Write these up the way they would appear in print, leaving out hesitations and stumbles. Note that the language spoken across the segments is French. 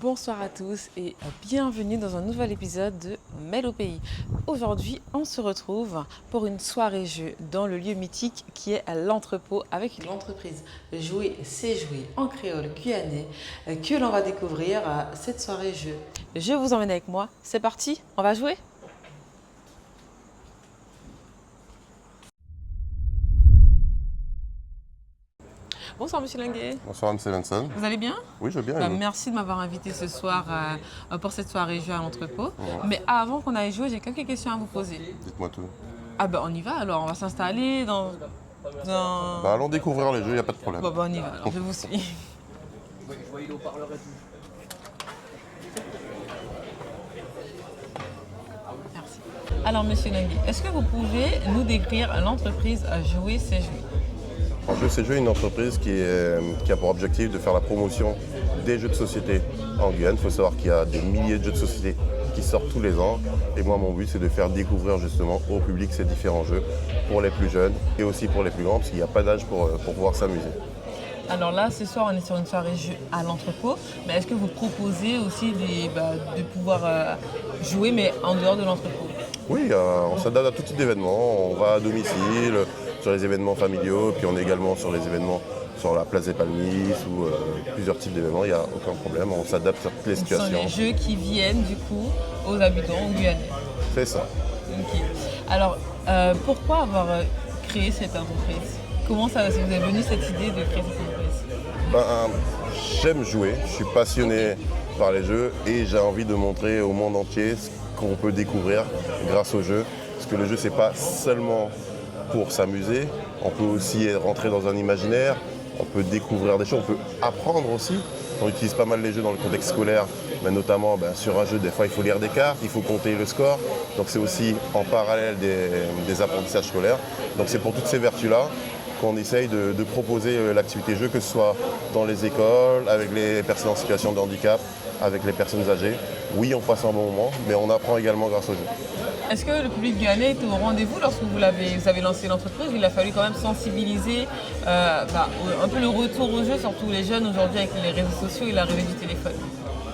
Bonsoir à tous et bienvenue dans un nouvel épisode de Mêle au pays. Aujourd'hui, on se retrouve pour une soirée jeu dans le lieu mythique qui est à l'entrepôt avec une entreprise Jouer c'est jouer en créole guyanais que l'on va découvrir à cette soirée jeu. Je vous emmène avec moi, c'est parti, on va jouer? Bonsoir Monsieur Linguet. Bonsoir M. Lenson. Vous allez bien? Oui, je veux bien. Merci de m'avoir invité ce soir pour cette soirée jeu à l'entrepôt. Mais avant qu'on aille jouer, j'ai quelques questions à vous poser. Dites-moi tout. Ah ben on y va alors, on va s'installer dans... Allons découvrir les jeux, il n'y a pas de problème. Bon on y va, alors je vous suis. Merci. Alors Monsieur Linguet, est-ce que vous pouvez nous décrire l'entreprise Jouer c'est jouer? Jouer c'est jouer est une entreprise qui a pour objectif de faire la promotion des jeux de société en Guyane. Il faut savoir qu'il y a des milliers de jeux de société qui sortent tous les ans. Et moi, mon but, c'est de faire découvrir justement au public ces différents jeux pour les plus jeunes et aussi pour les plus grands, parce qu'il n'y a pas d'âge pour pouvoir s'amuser. Alors là, ce soir, on est sur une soirée jeu à l'entrepôt. Mais est-ce que vous proposez aussi de pouvoir jouer, mais en dehors de l'entrepôt? Oui, on s'adapte à tout type d'événements. On va à domicile, sur les événements familiaux, puis on est également sur les événements sur la place des Palmiers ou plusieurs types d'événements, il n'y a aucun problème, on s'adapte à toutes les situations. Ce sont les jeux qui viennent du coup aux habitants guyanais. C'est ça. Okay. Alors, pourquoi avoir créé cette entreprise? Comment ça vous est venu cette idée de créer cette entreprise? J'aime jouer, je suis passionné par les jeux et j'ai envie de montrer au monde entier ce qu'on peut découvrir grâce aux jeux. Parce que le jeu, c'est pas seulement pour s'amuser, on peut aussi rentrer dans un imaginaire, on peut découvrir des choses, on peut apprendre aussi. On utilise pas mal les jeux dans le contexte scolaire, mais notamment sur un jeu, des fois il faut lire des cartes, il faut compter le score. Donc c'est aussi en parallèle des apprentissages scolaires. Donc c'est pour toutes ces vertus-là qu'on essaye de proposer l'activité jeu, que ce soit dans les écoles, avec les personnes en situation de handicap, avec les personnes âgées. Oui, on passe un bon moment, mais on apprend également grâce au jeu. Est-ce que le public guyanais était au rendez-vous lorsque vous avez lancé l'entreprise? Il a fallu quand même sensibiliser un peu le retour au jeu, surtout les jeunes aujourd'hui avec les réseaux sociaux et l'arrivée du téléphone.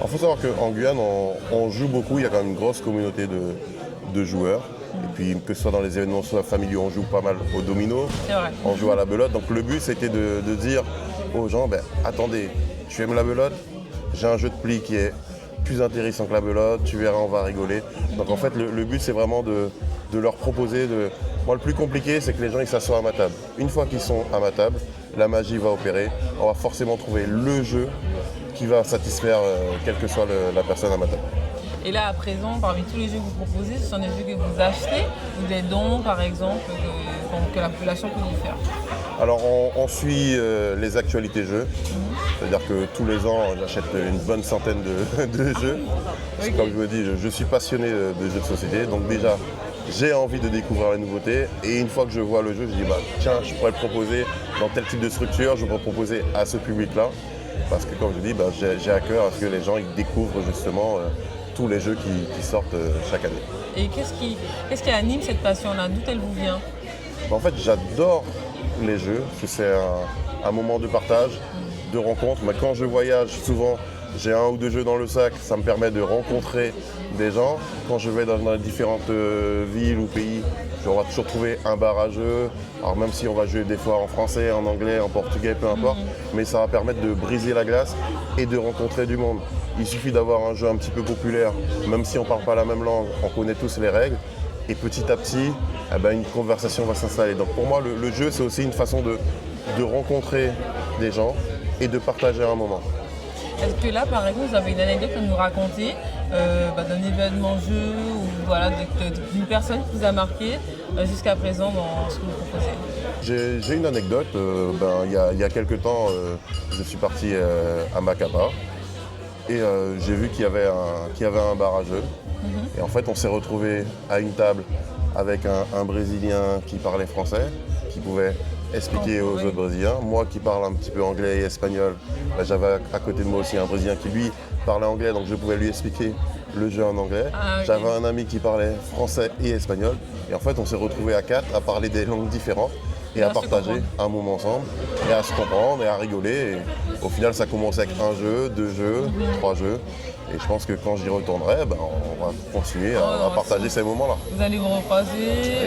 Il faut savoir qu'en Guyane, on joue beaucoup, il y a quand même une grosse communauté de joueurs. Et puis que ce soit dans les événements familiaux, on joue pas mal au domino, on joue à la belote. Donc le but c'était de dire aux gens, attendez, tu aimes la belote, j'ai un jeu de pli qui est plus intéressant que la belote, tu verras, on va rigoler. Donc en fait le but c'est vraiment de leur proposer Moi le plus compliqué c'est que les gens ils s'assoient à ma table. Une fois qu'ils sont à ma table, la magie va opérer, on va forcément trouver le jeu qui va satisfaire quelle que soit la personne à ma table. Et là, à présent, parmi tous les jeux que vous proposez, ce sont des jeux que vous achetez ou des dons, par exemple, que la population peut vous faire? Alors, on suit les actualités jeux. C'est-à-dire que tous les ans, j'achète une bonne centaine de jeux. Okay. Comme je vous dis, je suis passionné de jeux de société. Donc déjà, j'ai envie de découvrir les nouveautés. Et une fois que je vois le jeu, je dis, tiens, je pourrais le proposer dans tel type de structure. Je pourrais le proposer à ce public-là. Parce que, comme je dis, j'ai à cœur à ce que les gens ils découvrent justement tous les jeux qui sortent chaque année. Et qu'est-ce qui anime cette passion-là? D'où elle vous vient? En fait, j'adore les jeux, parce que c'est un moment de partage, de rencontre. Mais quand je voyage, souvent, j'ai un ou deux jeux dans le sac, ça me permet de rencontrer des gens. Quand je vais dans les différentes villes ou pays, on va toujours trouver un bar à jeux. Alors même si on va jouer des fois en français, en anglais, en portugais, peu importe, mais ça va permettre de briser la glace et de rencontrer du monde. Il suffit d'avoir un jeu un petit peu populaire, même si on ne parle pas la même langue, on connaît tous les règles. Et petit à petit, une conversation va s'installer. Donc pour moi, le jeu, c'est aussi une façon de rencontrer des gens et de partager un moment. Est-ce que là, par exemple, vous avez une anecdote à nous raconter d'un événement jeu ou d'une personne qui vous a marqué jusqu'à présent dans ce que vous proposez? J'ai une anecdote. Il y a quelques temps, je suis parti à Macaba et j'ai vu qu'il y avait un bar à jeux. Et en fait, on s'est retrouvé à une table avec un Brésilien qui parlait français, qui pouvait expliquer aux autres Brésiliens. Moi qui parle un petit peu anglais et espagnol, j'avais à côté de moi aussi un Brésilien qui lui parlait anglais, donc je pouvais lui expliquer le jeu en anglais. Okay. J'avais un ami qui parlait français et espagnol. Et en fait, on s'est retrouvés à 4 à parler des langues différentes et à partager un moment ensemble, et à se comprendre et à rigoler. Et au final, ça commençait avec un jeu, 2 jeux, 3 jeux. Et je pense que quand j'y retournerai, on va continuer à partager ces moments-là. Vous allez vous recroiser.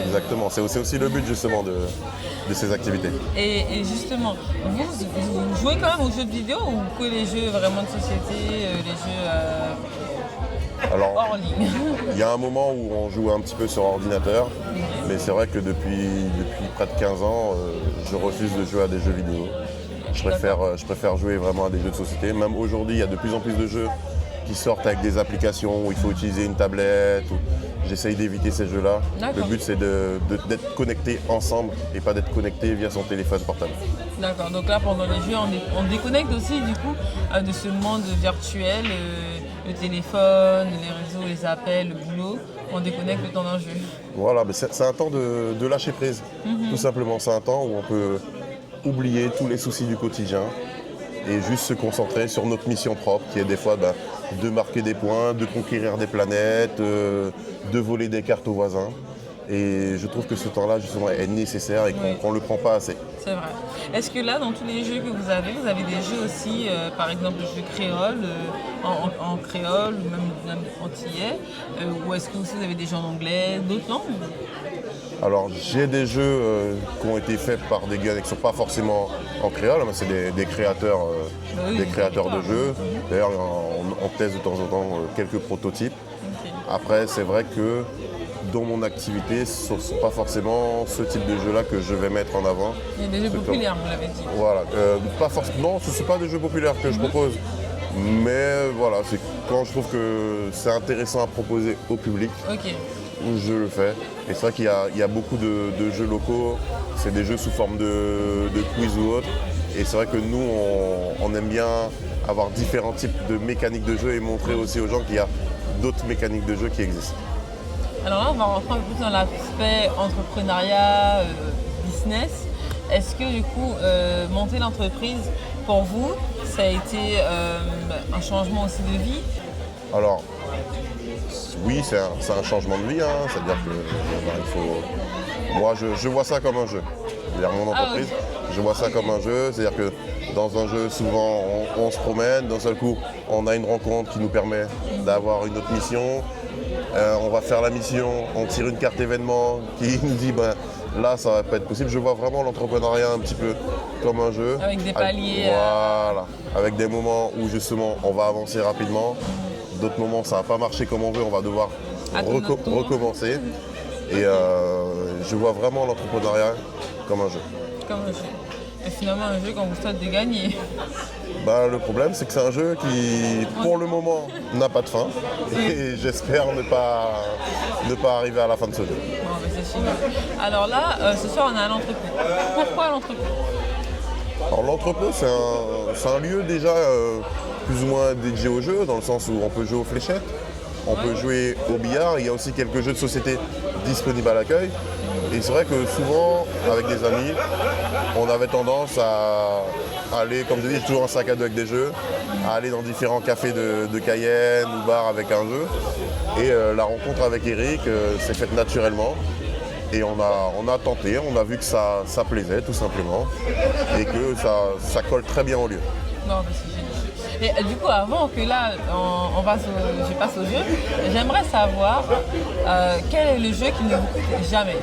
Exactement, c'est aussi le but justement de ces activités. Et justement, vous jouez quand même aux jeux de vidéo ou que les jeux vraiment de société, les jeux hors ligne? Il y a un moment où on joue un petit peu sur ordinateur, mais c'est vrai que depuis près de 15 ans, je refuse de jouer à des jeux vidéo. Je préfère jouer vraiment à des jeux de société. Même aujourd'hui, il y a de plus en plus de jeux qui sortent avec des applications où il faut utiliser une tablette. J'essaye d'éviter ces jeux-là. Le but, c'est d'être connecté ensemble et pas d'être connecté via son téléphone portable. D'accord, donc là, pendant les jeux, on déconnecte aussi du coup de ce monde virtuel, le téléphone, les réseaux, les appels, le boulot. On déconnecte le temps d'un jeu. Voilà, mais c'est un temps de lâcher prise, tout simplement. C'est un temps où on peut oublier tous les soucis du quotidien et juste se concentrer sur notre mission propre, qui est des fois de marquer des points, de conquérir des planètes, de voler des cartes aux voisins. Et je trouve que ce temps-là, justement, est nécessaire et qu'on ne le prend pas assez. C'est vrai. Est-ce que là, dans tous les jeux que vous avez des jeux aussi, par exemple, des jeux créoles, en créole ou même antillais, ou est-ce que aussi vous avez des jeux en anglais, d'autres langues? Alors, j'ai des jeux qui ont été faits par des gars qui ne sont pas forcément en créole, mais c'est des créateurs, de jeux. D'ailleurs, on teste de temps en temps quelques prototypes. Okay. Après, c'est vrai que dans mon activité, ce ne sont pas forcément ce type de jeu-là que je vais mettre en avant. Il y a des jeux populaires, vous l'avez dit. Voilà. Non, ce ne sont pas des jeux populaires que je propose. Mais voilà, c'est quand je trouve que c'est intéressant à proposer au public. Okay. Je le fais. Et c'est vrai qu'il y a beaucoup de jeux locaux, c'est des jeux sous forme de quiz ou autre. Et c'est vrai que nous, on aime bien avoir différents types de mécaniques de jeu et montrer aussi aux gens qu'il y a d'autres mécaniques de jeu qui existent. Alors là, on va rentrer un peu plus dans l'aspect entrepreneuriat, business. Est-ce que du coup, monter l'entreprise, pour vous, ça a été un changement aussi de vie? Alors, oui, c'est un changement de vie, hein. C'est-à-dire que il faut. Moi, je vois ça comme un jeu. C'est-à-dire mon entreprise, je vois ça comme un jeu. C'est-à-dire que dans un jeu, souvent, on se promène. D'un seul coup, on a une rencontre qui nous permet d'avoir une autre mission. On va faire la mission, on tire une carte événement qui nous dit là, ça va pas être possible. Je vois vraiment l'entrepreneuriat un petit peu comme un jeu. Avec des paliers. Voilà. Avec des moments où justement, on va avancer rapidement. D'autres moments, ça va pas marcher comme on veut, on va devoir recommencer. Et je vois vraiment l'entrepreneuriat comme un jeu. Comme un jeu. Et finalement, un jeu quand vous souhaitez de gagner. Le problème, c'est que c'est un jeu qui, pour le moment, n'a pas de fin. Et j'espère ne pas arriver à la fin de ce jeu. Bon, c'est génial. Alors là, ce soir, on est à l'entrepôt. Pourquoi l'entrepôt? Alors l'entrepôt, c'est un lieu déjà plus ou moins dédié au jeu, dans le sens où on peut jouer aux fléchettes, on peut jouer au billard, il y a aussi quelques jeux de société disponibles à l'accueil. Et c'est vrai que souvent, avec des amis, on avait tendance à aller, comme je dis, toujours un sac à dos avec des jeux, à aller dans différents cafés de Cayenne ou bars avec un jeu. Et la rencontre avec Eric s'est faite naturellement. Et on a tenté, on a vu que ça plaisait tout simplement et que ça colle très bien au lieu. Non, mais c'est génial. Et du coup, avant que là, je passe au jeu, j'aimerais savoir quel est le jeu qui ne vous coûte jamais?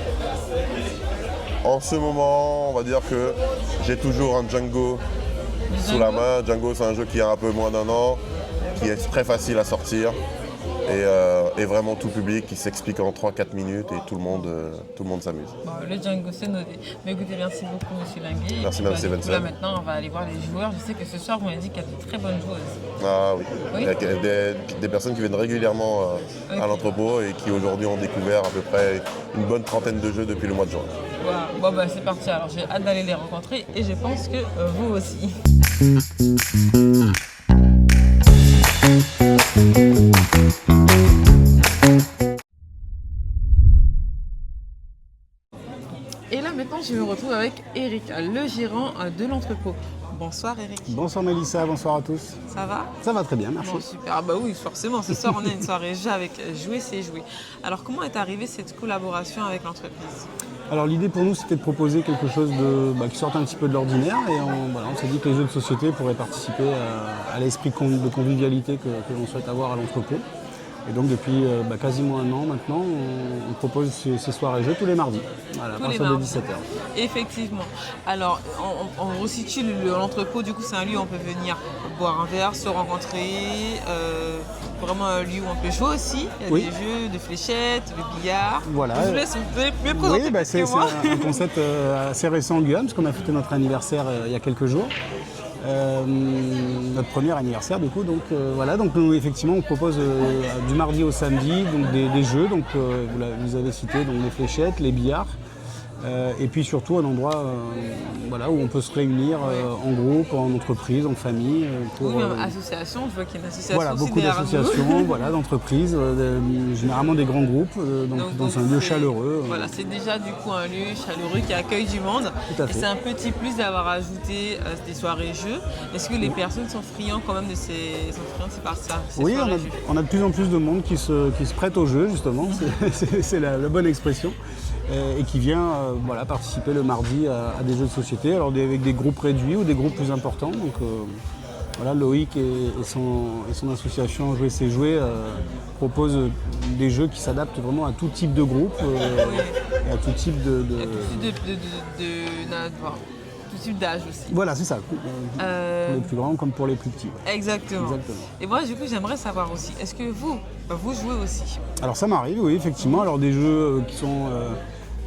En ce moment, on va dire que j'ai toujours un Django sous la main. Django, c'est un jeu qui a un peu moins d'1 an, qui est très facile à sortir et vraiment tout public qui s'explique en 3-4 minutes et tout le monde s'amuse. Bon, le Django, c'est noté. Mais écoutez, merci beaucoup, monsieur Linguet. Merci, Mme Stevenson. Là, maintenant, on va aller voir les joueurs. Je sais que ce soir, vous m'avez dit qu'il y a de très bonnes joueuses. Ah oui, Oui. il y a des personnes qui viennent régulièrement à l'entrepôt et qui aujourd'hui ont découvert à peu près une bonne trentaine de jeux depuis le mois de juin. Voilà. Bon, bah, c'est parti. Alors, j'ai hâte d'aller les rencontrer et je pense que vous aussi. Et là maintenant je me retrouve avec Eric, le gérant de l'entrepôt. Bonsoir Eric. Bonsoir Mélissa, bonsoir à tous. Ça va? Ça va très bien, merci. Bon, super, ah bah oui forcément, ce soir on a une soirée jeu avec Jouer c'est jouer. Alors comment est arrivée cette collaboration avec l'entreprise? Alors l'idée pour nous c'était de proposer quelque chose qui sorte un petit peu de l'ordinaire et on s'est dit que les jeux de société pourraient participer à l'esprit de convivialité que l'on souhaite avoir à l'entrepôt. Et donc depuis quasiment un an maintenant, on propose ces soirées jeux tous les mardis, à partir de 17h. Effectivement. Alors on resitue l'entrepôt, du coup c'est un lieu où on peut venir boire un verre, se rencontrer, vraiment un lieu où on peut jouer aussi. Il y a des jeux de fléchettes, de billard. Voilà. Je vous laisse mieux présenter c'est moi. un concept assez récent en Guyane, parce qu'on a fêté notre anniversaire il y a quelques jours. Notre premier anniversaire du coup, donc nous effectivement on propose du mardi au samedi donc des jeux, donc vous avez cité donc les fléchettes, les billards, et puis surtout un endroit où on peut se réunir en groupe, en entreprise, en famille. Association, je vois qu'il y a une association. Voilà, beaucoup d'associations, d'entreprises, généralement des grands groupes, dans un lieu chaleureux. Voilà, c'est déjà du coup un lieu chaleureux qui accueille du monde. Tout à fait. Et c'est un petit plus d'avoir ajouté des soirées jeux. Est-ce que les personnes sont friands quand même de ces parties? Oui, on a de plus en plus de monde qui se prête au jeu justement, c'est la bonne expression. Et qui vient participer le mardi à des jeux de société, alors avec des groupes réduits ou des groupes plus importants. Donc Loïc et son association Jouer c'est jouer proposent des jeux qui s'adaptent vraiment à tout type de groupe et à tout type tout type d'âge aussi. Voilà, c'est ça, pour les plus grands comme pour les plus petits. Ouais. Exactement. Et moi du coup j'aimerais savoir aussi, est-ce que vous jouez aussi? Alors ça m'arrive, oui, effectivement. Alors des jeux qui sont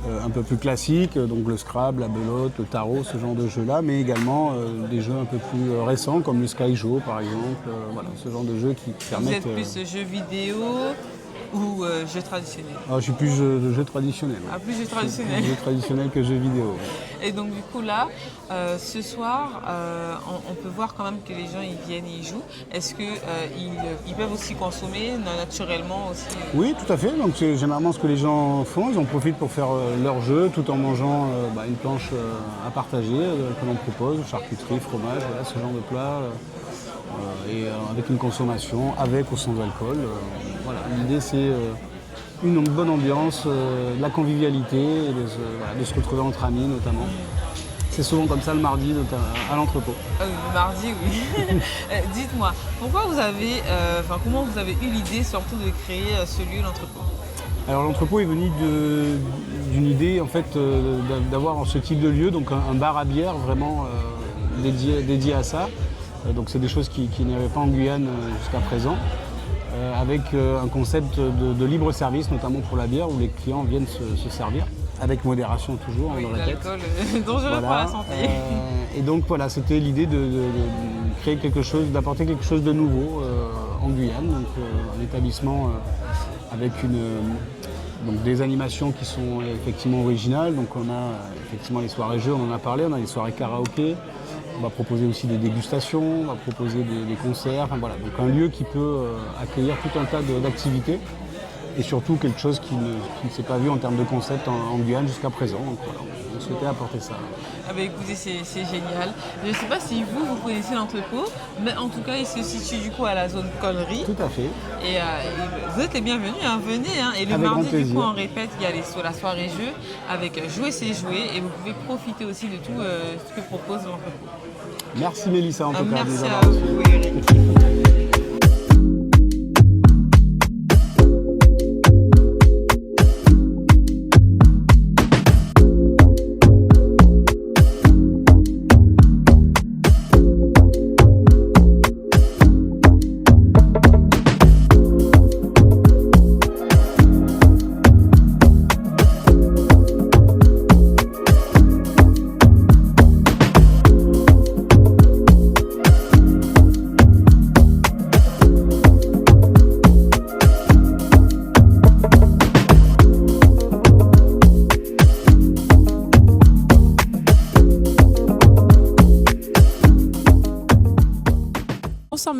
un peu plus classiques, donc le Scrabble, la belote, le tarot, ce genre de jeux-là, mais également des jeux un peu plus récents comme le Skyjo par exemple, ce genre de jeux qui permettent... Vous êtes plus jeux vidéo ou jeux traditionnels? Je suis plus jeux traditionnels. Ah, plus jeux traditionnels. Plus jeux traditionnels que jeux vidéo. Et donc du coup là, ce soir, on peut voir quand même que les gens ils viennent et ils jouent. Est-ce qu'ils peuvent aussi consommer naturellement aussi Oui, tout à fait. Donc c'est généralement ce que les gens font. Ils en profitent pour faire leur jeu tout en mangeant une planche à partager que l'on propose, charcuterie, fromage, ce genre de plat. Et avec une consommation, avec ou sans alcool. L'idée c'est une bonne ambiance, de la convivialité, et de se retrouver entre amis notamment. C'est souvent comme ça le mardi à l'entrepôt. Le mardi, oui. Dites-moi, comment vous avez eu l'idée surtout de créer ce lieu, l'entrepôt? Alors l'entrepôt est venu d'une idée en fait d'avoir ce type de lieu, donc un bar à bière vraiment dédié à ça. Donc c'est des choses qui n'y avaient pas en Guyane jusqu'à présent, avec un concept de libre service, notamment pour la bière, où les clients viennent se servir, avec modération toujours, on le répète. L'alcool dangereux pour la santé. Et donc c'était l'idée de créer d'apporter quelque chose de nouveau en Guyane, donc un établissement avec des animations qui sont effectivement originales. Donc on a effectivement les soirées jeux, on en a parlé, on a les soirées karaoké. On va proposer aussi des dégustations, on va proposer des concerts, donc un lieu qui peut accueillir tout un tas d'activités et surtout quelque chose qui ne s'est pas vu en termes de concept en Guyane jusqu'à présent. Donc on souhaitait apporter ça. Écoutez, c'est génial. Je ne sais pas si vous connaissez l'entrepôt, mais en tout cas il se situe du coup à la zone Connerie. Tout à fait. Et vous êtes les bienvenus, venez. Et le avec mardi du coup on répète, il y a la soirée jeu avec Jouer c'est jouer et vous pouvez profiter aussi de tout ce que propose l'entrepôt. Merci Mélissa en tout cas. Merci à vous Eric.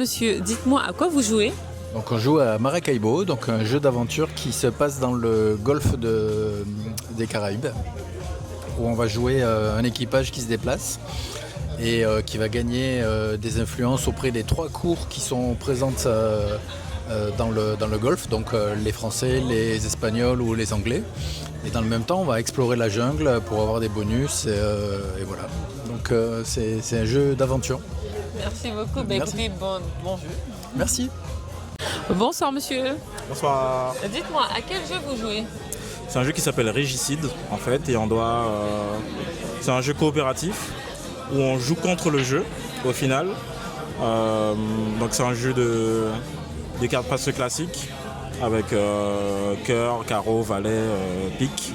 monsieur, dites-moi à quoi vous jouez? Donc on joue à Maracaibo, donc un jeu d'aventure qui se passe dans le golfe des Caraïbes, où on va jouer un équipage qui se déplace et qui va gagner des influences auprès des 3 cours qui sont présentes dans le golfe, donc les Français, les Espagnols ou les Anglais. Et dans le même temps, on va explorer la jungle pour avoir des bonus et voilà. Donc c'est un jeu d'aventure. Merci beaucoup. Écoutez, bon jeu. Merci. Bonsoir monsieur. Bonsoir. Dites-moi, à quel jeu vous jouez? C'est un jeu qui s'appelle Régicide en fait et on doit. C'est un jeu coopératif où on joue contre le jeu au final. Donc c'est un jeu des cartes presque classiques avec cœur, carreau, valet, pique,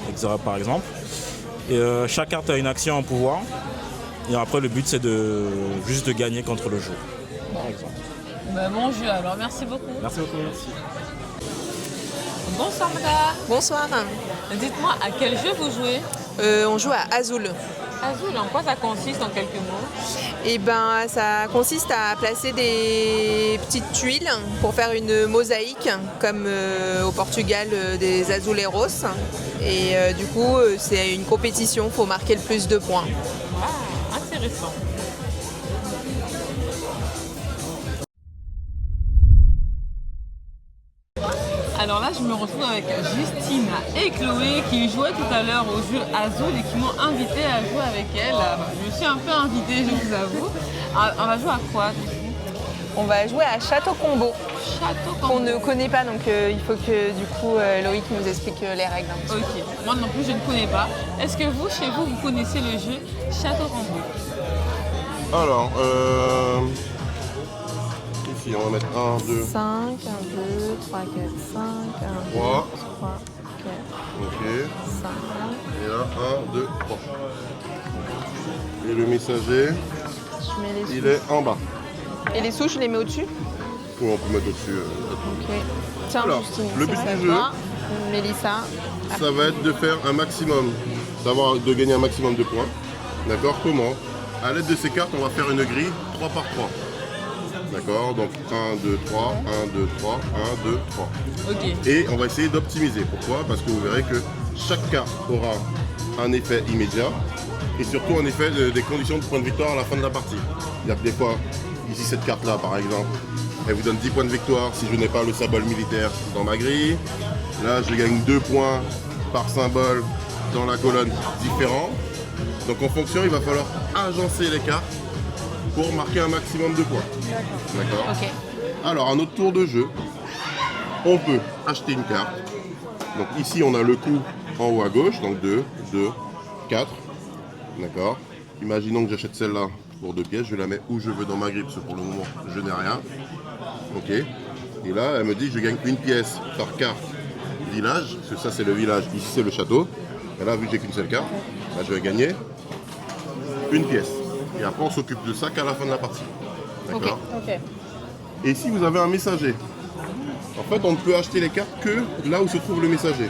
etc. par exemple. Et chaque carte a une action en pouvoir. Et après le but c'est juste de gagner contre le jeu. Par exemple. Bon jeu alors, merci beaucoup. Merci beaucoup. Merci. Bonsoir madame. Bonsoir. Dites-moi, à quel jeu vous jouez? On joue à Azul. Azul, en quoi ça consiste en quelques mots? Et ben, ça consiste à placer des petites tuiles pour faire une mosaïque, comme au Portugal des azuleros. Et du coup, c'est une compétition, il faut marquer le plus de points. Ah, intéressant. Alors là, je me retrouve avec Justine et Chloé qui jouaient tout à l'heure au jeu Azul et qui m'ont invité à jouer avec elles. Je me suis un peu invitée, je vous avoue. On va jouer à quoi du coup? On va jouer à Château Combo, Château qu'on Combo. ne connaît pas, donc il faut que du coup Loïc nous explique les règles. Un petit peu. Ok, moi non plus je ne connais pas. Est-ce que vous, chez vous, vous connaissez le jeu Château Combo? Alors, ici on va mettre 1, 2, 5, 1, 2, 3, 4, 5, 1, 2, 3. 3, 4, ok. 5. Et là, 1, 2, 3. Et le messager, Je mets les il est en bas. Et les sous, je les mets au-dessus? Ou on peut mettre au-dessus. Ok. Tiens, Alors, Justine, le c'est but ça, du jeu, toi. Mélissa. Ça va être de faire un maximum, de gagner un maximum de points. D'accord? Comment? À l'aide de ces cartes, on va faire une grille 3 par 3. D'accord? Donc 1, 2, 3, 1, 2, 3, 1, 2, 3. Ok. Et on va essayer d'optimiser. Pourquoi? Parce que vous verrez que chaque carte aura un effet immédiat et surtout un effet des conditions de points de victoire à la fin de la partie. C'est-à-dire que des fois, ici cette carte-là par exemple, elle vous donne 10 points de victoire si je n'ai pas le symbole militaire dans ma grille. Là, je gagne 2 points par symbole dans la colonne différent. Donc en fonction, il va falloir agencer les cartes pour marquer un maximum de points. D'accord. Ok. Alors, à notre tour de jeu, on peut acheter une carte. Donc ici, on a le coup en haut à gauche, donc 2, 2, 4. D'accord. Imaginons que j'achète celle-là pour 2 pièces, je la mets où je veux dans ma grille, parce que pour le moment, je n'ai rien. Ok. Et là, elle me dit que je gagne une pièce par carte village, parce que ça, c'est le village, ici, c'est le château. Et là, vu que j'ai qu'une seule carte, bah, je vais gagner une pièce. Et après, on s'occupe de ça qu'à la fin de la partie. D'accord. Ok. Et si vous avez un messager, en fait, on ne peut acheter les cartes que là où se trouve le messager.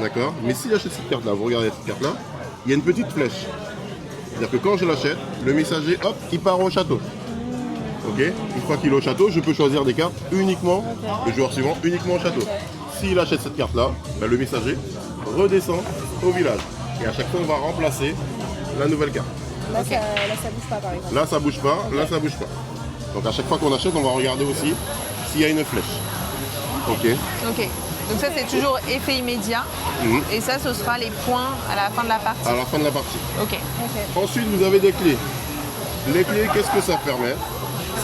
D'accord. Mais si j'achète cette carte-là, vous regardez cette carte-là, il y a une petite flèche. C'est-à-dire que quand je l'achète, le messager, hop, il part au château. Ok. Une fois qu'il est au château, je peux choisir des cartes uniquement, le joueur suivant, uniquement au château. S'il achète cette carte-là, bah, le messager redescend au village. Et à chaque fois, on va remplacer la nouvelle carte. Là, ça bouge pas, par exemple. Là, ça bouge pas, là, ça bouge pas. Donc à chaque fois qu'on achète, on va regarder aussi s'il y a une flèche. Ok. Ok. Donc ça, c'est toujours effet immédiat. Mhm. Et ça, ce sera les points à la fin de la partie. À la fin de la partie. Ok. Ensuite, vous avez des clés. Les clés, qu'est-ce que ça permet?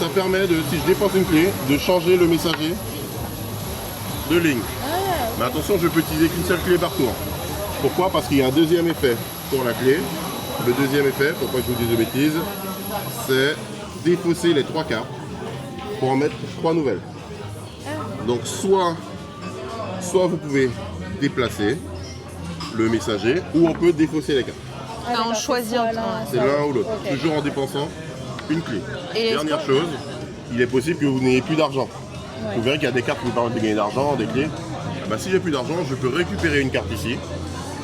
Ça permet de, si je dépense une clé, de changer le messager de ligne. Mais attention, je peux utiliser qu'une seule clé par tour. Pourquoi? Parce qu'il y a un deuxième effet pour la clé. Le deuxième effet, pour pas que je vous dise de bêtises, c'est défausser les 3 cartes pour en mettre 3 nouvelles. Donc soit vous pouvez déplacer le messager ou on peut défausser les cartes. Ah, on choisit entre un. C'est l'un ou l'autre, toujours en dépensant une clé. Et est-ce Dernière chose, il est possible que vous n'ayez plus d'argent. Vous verrez qu'il y a des cartes qui vous permettent de gagner de l'argent, des clés. Bah, si j'ai plus d'argent, je peux récupérer une carte ici.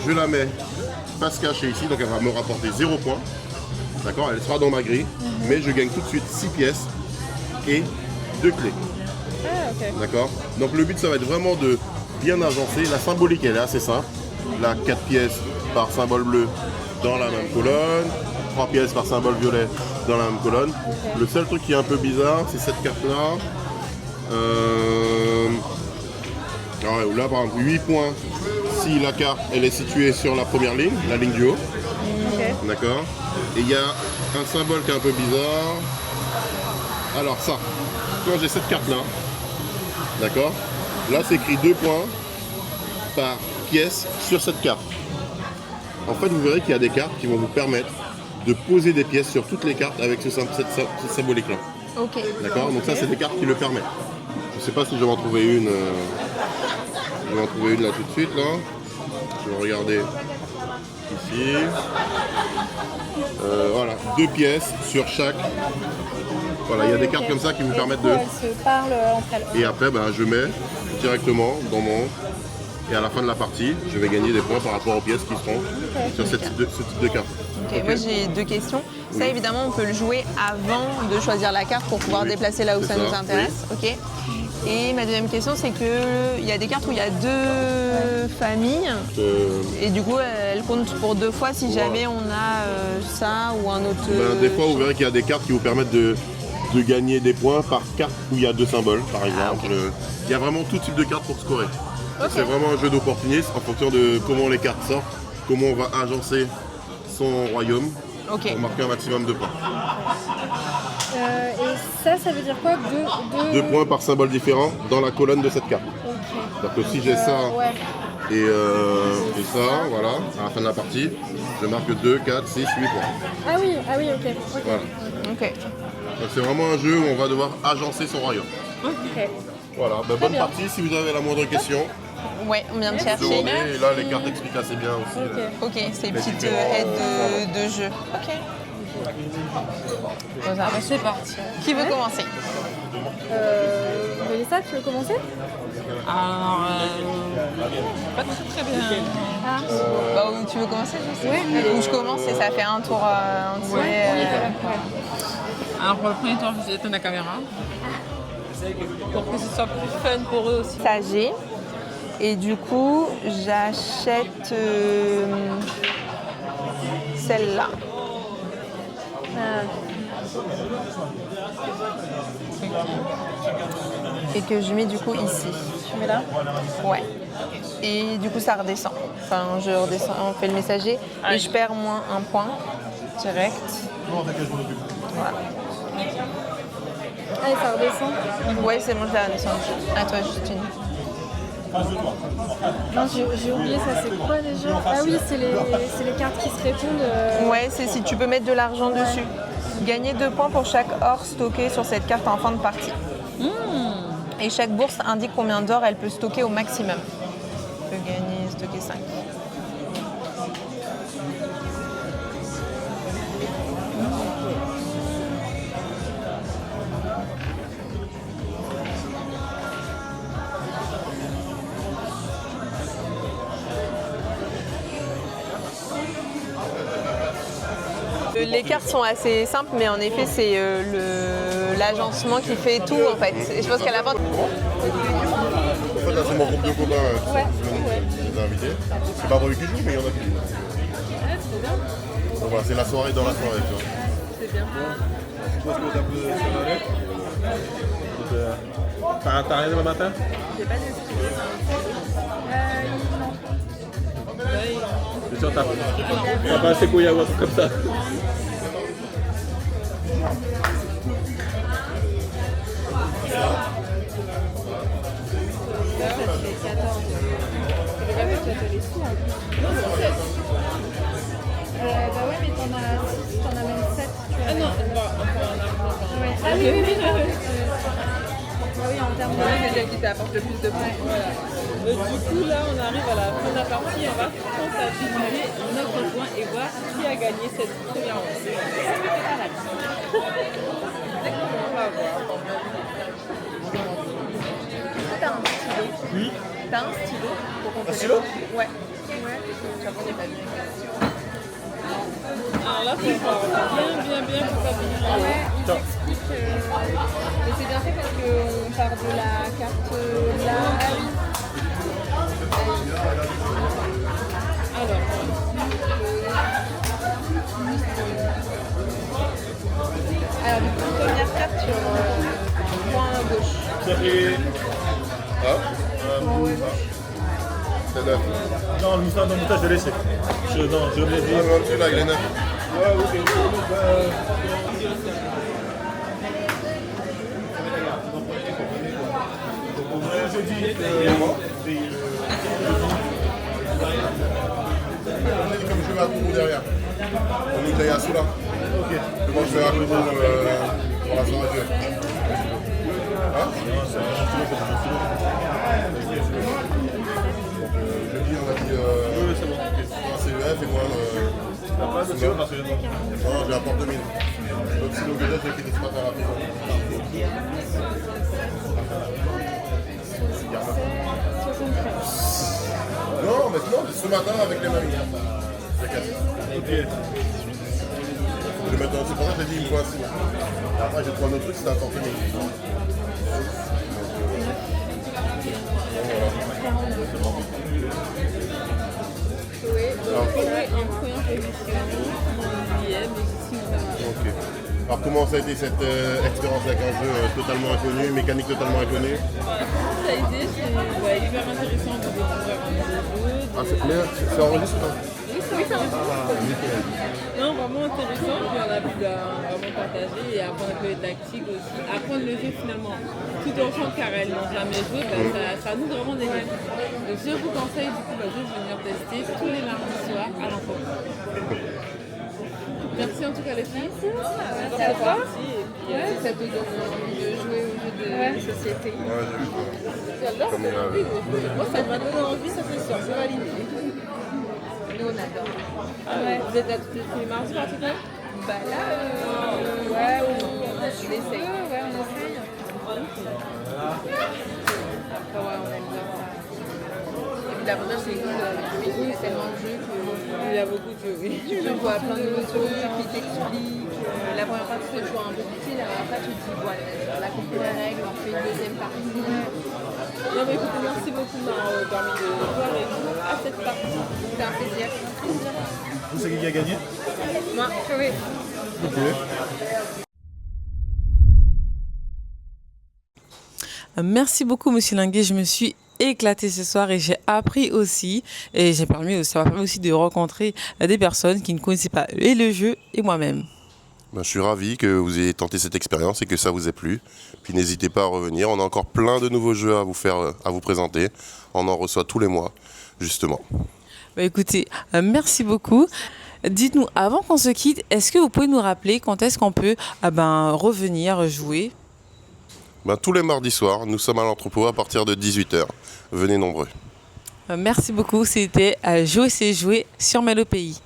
Je la mets face cachée ici, donc elle va me rapporter 0 points. D'accord, elle sera dans ma grille, mais je gagne tout de suite 6 pièces et 2 clés. Ah, ok. D'accord? Donc le but, ça va être vraiment de bien agencer. La symbolique, elle est assez simple. Là, 4 pièces par symbole bleu dans la même colonne, 3 pièces par symbole violet dans la même colonne. Le seul truc qui est un peu bizarre, c'est cette carte-là. Là, par exemple, 8 points si la carte elle est située sur la première ligne, la ligne du haut. D'accord? Et il y a un symbole qui est un peu bizarre. Alors ça, quand j'ai cette carte-là, d'accord? Là, c'est écrit 2 points par pièce sur cette carte. En fait, vous verrez qu'il y a des cartes qui vont vous permettre de poser des pièces sur toutes les cartes avec cette symbolique-là. Ok. D'accord? Donc ça, c'est des cartes qui le permettent. Je ne sais pas si je vais en trouver une. Je vais en trouver une là tout de suite. Là. Je vais regarder ici. Voilà, 2 pièces sur chaque. Voilà, il y a des cartes comme ça qui vous permettent de... Elles se parlent entre elles. Et après, ben, je mets directement dans mon... Et à la fin de la partie, je vais gagner des points par rapport aux pièces qui seront sur ce type de carte. Ok, moi j'ai 2 questions. Ça évidemment on peut le jouer avant de choisir la carte pour pouvoir déplacer là où c'est ça nous intéresse. Ok. Et ma deuxième question c'est que il y a des cartes où il y a 2 familles et du coup elles comptent pour 2 fois si jamais on a ça ou un autre. Des fois vous verrez qu'il y a des cartes qui vous permettent de gagner des points par carte où il y a 2 symboles par exemple. Il y a vraiment tout type de cartes pour scorer. C'est vraiment un jeu d'opportunisme en fonction de comment les cartes sortent, comment on va agencer son royaume pour marquer un maximum de points. Et ça veut dire quoi? 2 points par symbole différent dans la colonne de cette carte. Ok. Donc si j'ai ça Ouais. et ça, voilà, à la fin de la partie, je marque 2, 4, 6, 8 points. Ah oui, ok. Voilà. Ok. Donc c'est vraiment un jeu où on va devoir agencer son royaume. Ok. Voilà, bonne partie. Si vous avez la moindre question, Ouais, on vient de chercher. demandez. Et là, les cartes expliquent assez bien aussi. Ok, c'est une petite aide de jeu. Ok. Bon, ça, C'est parti. qui veut commencer? Mélissa, tu veux commencer? Alors, pas très bien. Bah, tu veux commencer? Je sais. Ou je commence et ça fait un tour entier. Alors pour le premier tour, je vais éteindre la caméra. Pour que ce soit plus fun pour eux aussi. Ça j'ai. Et du coup, j'achète celle-là. Et que je mets du coup ici. Tu mets là? Ouais. Et du coup, ça redescend. Enfin, je redescends, on fait le messager. Et je perds moins 1 point direct. Voilà. Allez, ça redescend. Ouais, c'est bon, je la redescends. À toi, Justine. Non, j'ai oublié ça, c'est quoi déjà? Ah oui, c'est les cartes qui se répondent. Ouais, c'est si tu peux mettre de l'argent dessus. Gagner 2 points pour chaque or stocké sur cette carte en fin de partie. Et chaque bourse indique combien d'or elle peut stocker au maximum. Elle peut gagner, stocker 5. Les cartes sont assez simples, mais en effet, c'est l'agencement qui fait tout, en fait. Et je pense qu'à la fin... En fait, là, c'est mon groupe de copains qui sont invités. C'est pas Barbie qui joue, mais il y en a qui jouent. Donc voilà, c'est la soirée dans la soirée, tu vois. C'est bien. Je pense que t'as un peu T'as rien le matin? J'ai pas décidé. C'est sûr, t'as pas assez couillé ou un truc comme ça. Bah ouais, mais t'en as 6, t'en as même 7. Ah non, Ouais. Ah oui. Ah oui, en termes de... c'est celle qui t'apporte le plus de points. Voilà. Du coup, là, on arrive à la fin de la partie. On va comptabiliser notre point et voir qui a gagné cette première manche. On va voir. T'as un stylo. Oui. T'as un stylo pour compter. Un stylo? Ouais. J'avoue, on n'est pas bien. Alors là, faut voir bien comptabiliser. Ouais, ils expliquent. Mais c'est bien fait parce qu'on part de la carte là. Ah oui. Alors, du coup, première carte sur point gauche. C'est 9. Non, le moustache, dans mon tas, je l'ai laissé. Je l'ai dit. Celui-là, il est 9. Ouais, ok. J'ai dit. Comme je vais à Tourou derrière. On est à Soula. Ok. Comment je fais à Tourou pour la soirée de jeu. Hein? Jeudi, on a dit Oui, c'est bon. toi CEF et moi T'as pas de tuyau parce que non, j'ai un porte 2000. Donc si le vedette, j'ai quitté ce matin rapidement. Non, maintenant, ce matin avec les mamies. C'est cassé. ok. Je vais mettre, c'est pour ça que j'ai dit une fois 6. Après, j'ai trouvé un autre truc, c'était un porte 2000. Ok. Alors comment ça a été cette expérience avec un jeu totalement inconnu, mécanique totalement inconnue? Ça a été, c'est hyper intéressant de découvrir un nouveau jeu. Ah, c'est enregistré? Oui, c'est enregistré. Non, vraiment intéressant, puis on a pu vraiment partager et apprendre un peu les tactiques aussi. Apprendre le jeu finalement tout ensemble car elles n'ont jamais joué, ça nous vraiment des gains. Donc je vous conseille du coup de venir tester tous les mardis soirs à l'entreprise. Merci en tout cas les filles. Merci à toi. Et puis ça te donne envie de jouer au jeu de société. Ouais, j'ai vu ça. J'adore, ça m'a envie. Moi ça m'a donné envie, ça c'est sûr, c'est validé. Nous on adore. Vous êtes là tous les mardis par tout cas? Bah là, ouais, on essaye. Ouais, on essaye. Après ouais, on aime bien ça. Et puis l'avantage c'est que il y a tellement de jeux qu'il y a beaucoup de jeux, oui. Tu vois plein de trucs qui t'expliquent. La première partie c'est toujours un peu difficile, après tu te dis voilà, on a compris les règles, on fait une deuxième partie. Non mais écoutez, merci beaucoup de m'avoir permis de jouer avec vous à cette partie. C'était un plaisir. Vous savez qui a gagné? Moi, oui. Merci beaucoup Monsieur Linguet, je me suis éclatée ce soir et j'ai appris aussi et ça m'a permis aussi de rencontrer des personnes qui ne connaissaient pas et le jeu et moi-même. Ben, je suis ravi que vous ayez tenté cette expérience et que ça vous ait plu. Puis n'hésitez pas à revenir, on a encore plein de nouveaux jeux à vous présenter. On en reçoit tous les mois, justement. Bah, écoutez, merci beaucoup. Dites-nous, avant qu'on se quitte, est-ce que vous pouvez nous rappeler quand est-ce qu'on peut revenir jouer? Ben, tous les mardis soirs, nous sommes à l'entrepôt à partir de 18h. Venez nombreux. Merci beaucoup, c'était Jouer c'est jouer sur Melo Pays.